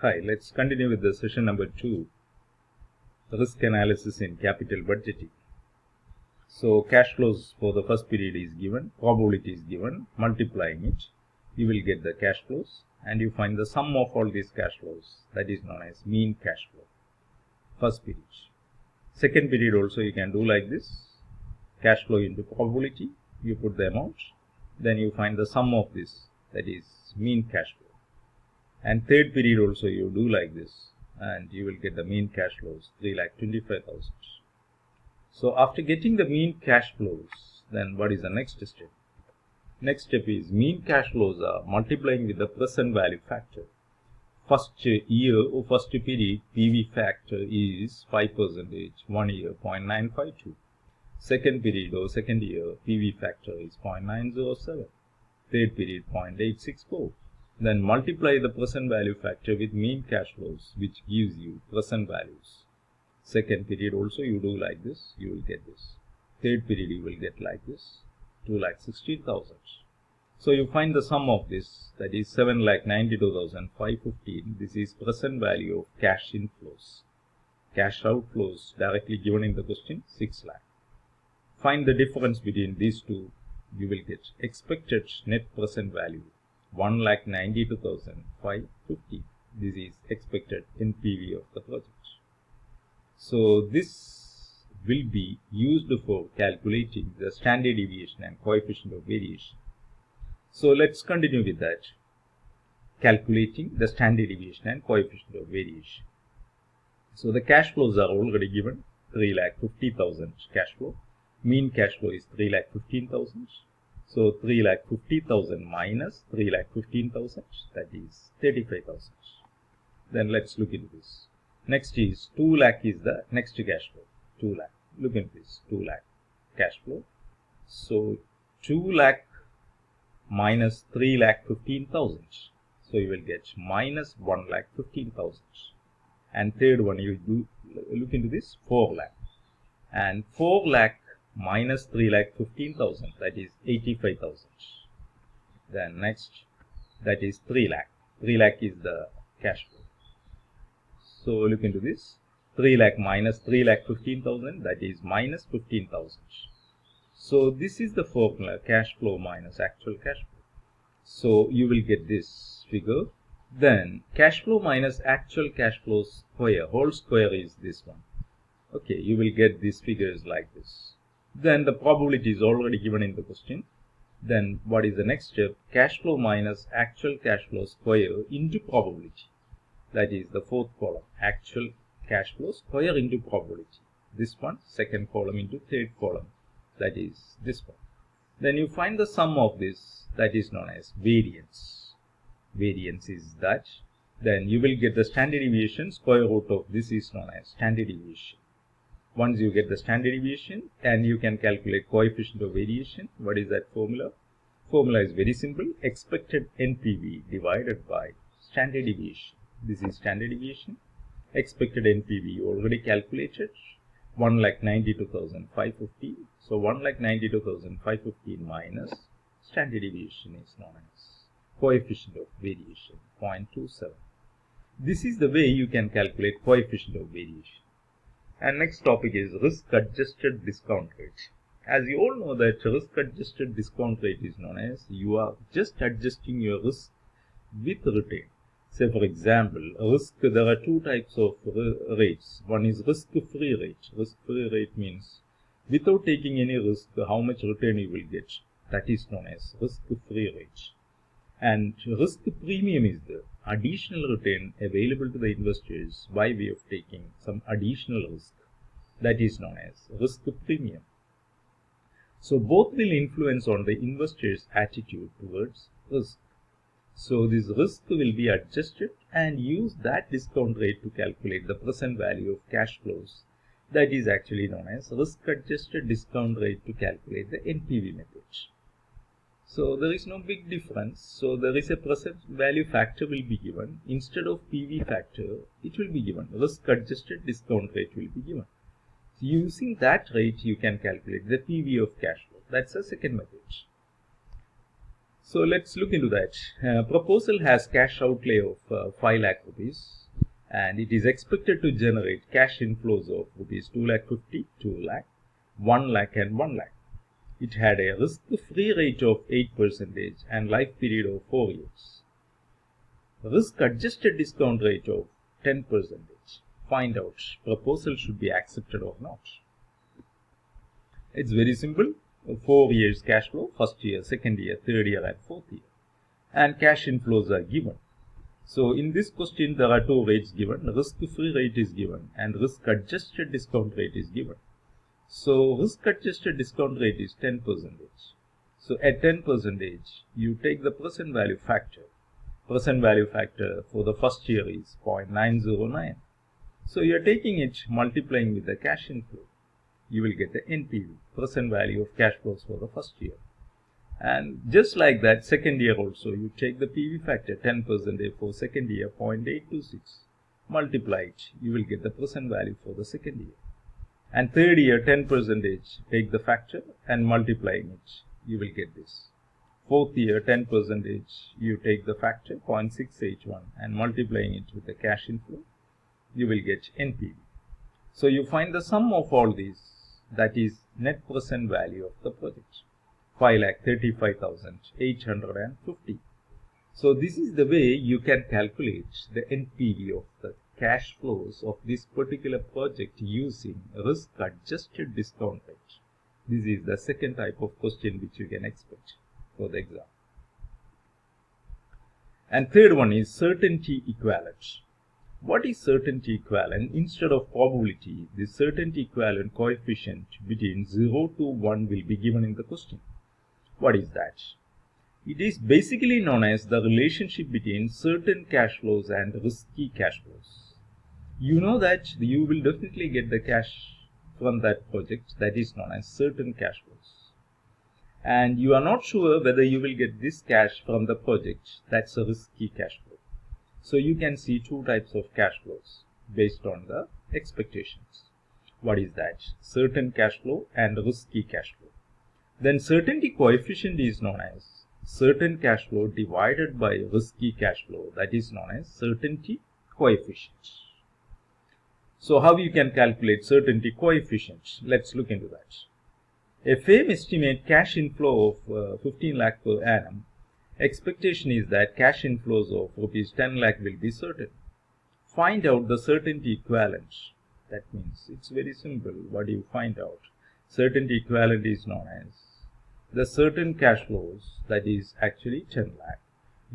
Hi, let's continue with the session number 2, risk analysis in capital budgeting. So cash flows for the first period is given, probability is given, multiplying it, you will get the cash flows and you find the sum of all these cash flows, that is known as mean cash flow, first period. Second period also you can do like this, cash flow into probability, you put the amount, then you find the sum of this, that is mean cash flow. And third period also you do like this and you will get the mean cash flows 3,25,000. So after getting the mean cash flows, then what is the next step? Next step is mean cash flows are multiplying with the present value factor. First year or first period PV factor is 5%, 1 year 0.952. Second period or second year PV factor is 0.907. Third period 0.864. Then multiply the present value factor with mean cash flows, which gives you present values. Second period also you do like this, you will get this. Third period you will get like this, 2,16,000. So you find the sum of this, that is 7,92,515. This is present value of cash inflows. Cash outflows directly given in the question, 6 lakh. Find the difference between these two, you will get expected net present value. 1,92,550. This is expected NPV of the project. So this will be used for calculating the standard deviation and coefficient of variation. So let's continue with that. Calculating the standard deviation and coefficient of variation. So the cash flows are already given, 3,50,000 cash flow. Mean cash flow is 3,15,000. So 3,50,000 minus 3,15,000, that is 35,000. Then let's look into this. Next is 2 lakh is the next cash flow. 2 lakh. Look into this. 2 lakh cash flow. So 2 lakh minus 3,15,000. So you will get minus 1,15,000. And third one you do look into this, 4 lakh. And 4 lakh minus 3,15,000, that is 85,000. Then next, that is 3 lakh. 3 lakh is the cash flow. So look into this, 3 lakh minus 3,15,000, that is minus 15,000. So this is the formula, cash flow minus actual cash flow. So you will get this figure. Then cash flow minus actual cash flow square, whole square is this one. Okay, you will get these figures like this. Then the probability is already given in the question. Then what is the next step? Cash flow minus actual cash flow square into probability. That is the fourth column. Actual cash flow square into probability. This one, second column into third column. That is this one. Then you find the sum of this, that is known as variance. Variance is that. Then you will get the standard deviation. Square root of this is known as standard deviation. Once you get the standard deviation and you can calculate coefficient of variation, what is that formula? Formula is very simple, expected NPV divided by standard deviation. This is standard deviation. Expected NPV already calculated, 1,92,550. So 1,92,550 minus standard deviation is known as coefficient of variation, 0.27. This is the way you can calculate coefficient of variation. And next topic is risk-adjusted discount rate. As you all know that risk-adjusted discount rate is known as you are just adjusting your risk with return. Say for example, risk, there are two types of rates. One is risk-free rate. Risk-free rate means without taking any risk, how much return you will get. That is known as risk-free rate. And risk premium is the additional return available to the investors by way of taking some additional risk. That is known as risk premium. So both will influence on the investor's attitude towards risk. So this risk will be adjusted and use that discount rate to calculate the present value of cash flows. That is actually known as risk-adjusted discount rate to calculate the NPV method. So there is no big difference. So there is a present value factor will be given. Instead of PV factor, it will be given. Risk-adjusted discount rate will be given. So using that rate, you can calculate the PV of cash flow. That's the second method. So let's look into that. Proposal has cash outlay of 5 lakh rupees, and it is expected to generate cash inflows of rupees 2 lakh 50, 2 lakh, 1 lakh and 1 lakh. It had a risk-free rate of 8% and life period of 4 years. Risk-adjusted discount rate of 10%. Find out proposal should be accepted or not. It's very simple. 4 years cash flow, first year, second year, third year and fourth year. And cash inflows are given. So in this question there are two rates given. Risk-free rate is given and risk-adjusted discount rate is given. So risk-adjusted discount rate is 10%. So at 10%, you take the present value factor. Present value factor for the first year is 0.909. So you are taking it, multiplying with the cash inflow. You will get the NPV, present value of cash flows for the first year. And just like that, second year also, you take the PV factor, 10% for second year, 0.826. Multiply it, you will get the present value for the second year. And third year, 10%, take the factor and multiplying it, you will get this. Fourth year, 10%, you take the factor, 0.681, and multiplying it with the cash inflow, you will get NPV. So you find the sum of all these, that is net present value of the project, 5,35,850. So this is the way you can calculate the NPV of the cash flows of this particular project using risk-adjusted discount rate. This is the second type of question which you can expect for the exam. And third one is certainty equivalent. What is certainty equivalent? Instead of probability, the certainty equivalent coefficient between 0 to 1 will be given in the question. What is that? It is basically known as the relationship between certain cash flows and risky cash flows. You know that you will definitely get the cash from that project, that is known as certain cash flows. And you are not sure whether you will get this cash from the project, that's a risky cash flow. So you can see two types of cash flows based on the expectations. What is that? Certain cash flow and risky cash flow. Then certainty coefficient is known as certain cash flow divided by risky cash flow, that is known as certainty coefficient. So how you can calculate certainty coefficient? Let's look into that. A firm estimate cash inflow of 15 lakh per annum. Expectation is that cash inflows of rupees 10 lakh will be certain. Find out the certainty equivalent. That means it's very simple. What do you find out? Certainty equivalent is known as the certain cash flows, that is actually 10 lakh,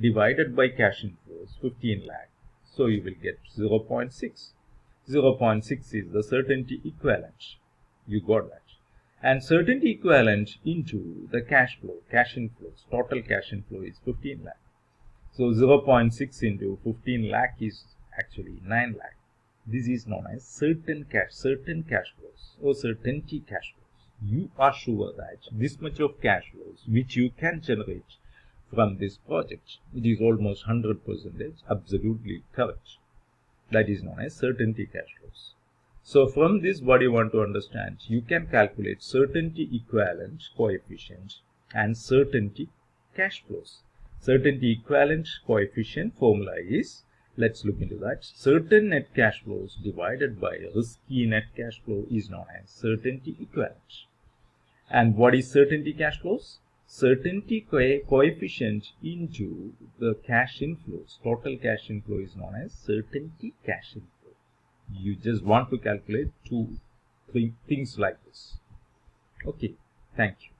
divided by cash inflows 15 lakh. So you will get 0.6. 0.6 is the certainty equivalent. You got that. And certainty equivalent into the cash flow, cash inflows, total cash inflow is 15 lakh. So 0.6 into 15 lakh is actually 9 lakh. This is known as certain cash flows or certainty cash flows. You are sure that this much of cash flows which you can generate from this project, it is almost 100% absolutely correct. That is known as certainty cash flows. So from this, what you want to understand, you can calculate certainty equivalent coefficient and certainty cash flows. Certainty equivalent coefficient formula is, let's look into that, certain net cash flows divided by risky net cash flow is known as certainty equivalent. And what is certainty cash flows? Certainty coefficient into the cash inflows, total cash inflow is known as certainty cash inflow. You just want to calculate 2-3 things like this. Okay, thank you.